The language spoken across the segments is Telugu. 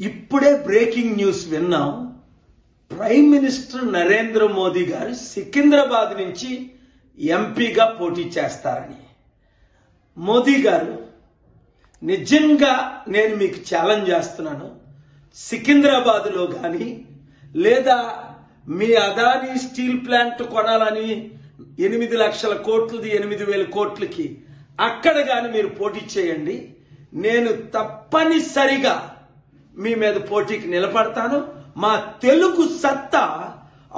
ఇప్పుడే బ్రేకింగ్ న్యూస్ విన్నాం. ప్రైమ్ మినిస్టర్ నరేంద్ర మోదీ గారు సికింద్రాబాద్ నుంచి ఎంపీగా పోటీ చేస్తారని. మోదీ గారు, నిజంగా నేను మీకు ఛాలెంజ్ చేస్తున్నాను. సికింద్రాబాద్లో కానీ లేదా మీ అదానీ స్టీల్ ప్లాంట్ కొనాలని 8 లక్షల కోట్లది 8,000 కోట్లకి అక్కడ కానీ మీరు పోటీ చేయండి. నేను తప్పనిసరిగా మీ మీద పోటీకి నిలబడతాను. మా తెలుగు సత్తా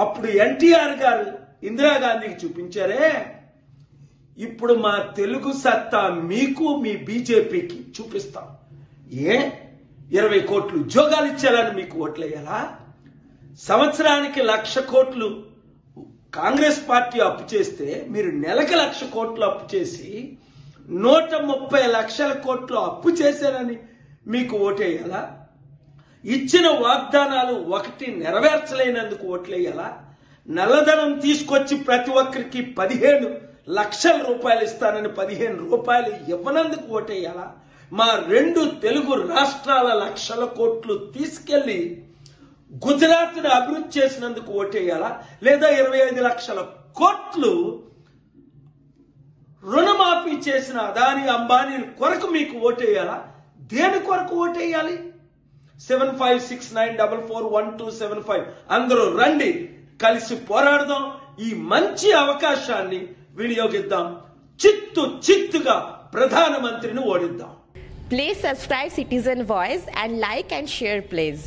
అప్పుడు ఎన్టీఆర్ గారు ఇందిరాగాంధీకి చూపించారే, ఇప్పుడు మా తెలుగు సత్తా మీకు మీ బీజేపీకి చూపిస్తాం. 20 కోట్లు ఉద్యోగాలు ఇచ్చారని మీకు ఓట్లేయాలా? సంవత్సరానికి 1,00,000 కోట్లు కాంగ్రెస్ పార్టీ అప్పు చేస్తే మీరు నెలకు 1,00,000 కోట్లు అప్పు చేసి 130 లక్షల కోట్లు అప్పు చేశారని మీకు ఓటేయాలా? ఇచ్చిన వాగ్దానాలు ఒకటి నెరవేర్చలేనందుకు ఓట్లేయాలా? నల్లధనం తీసుకొచ్చి ప్రతి ఒక్కరికి 15 లక్షల రూపాయలు ఇస్తానని 15 రూపాయలు ఇవ్వనందుకు ఓటేయాలా? మా 2 తెలుగు రాష్ట్రాల 1,00,000 కోట్లు తీసుకెళ్లి గుజరాత్ను అభివృద్ధి చేసినందుకు ఓటేయాలా? లేదా 25 లక్షల కోట్లు రుణమాఫీ చేసిన అదానీ అంబానీ కొరకు మీకు ఓటేయాలా? దేని కొరకు ఓటేయాలి? 7569441275 అందరూ రండి, కలిసి పోరాడదాం. ఈ మంచి అవకాశాన్ని వినియోగిద్దాం. చిత్తుగా ప్రధానమంత్రిని ఓడిద్దాం. Please subscribe Citizen Voice and like and share please.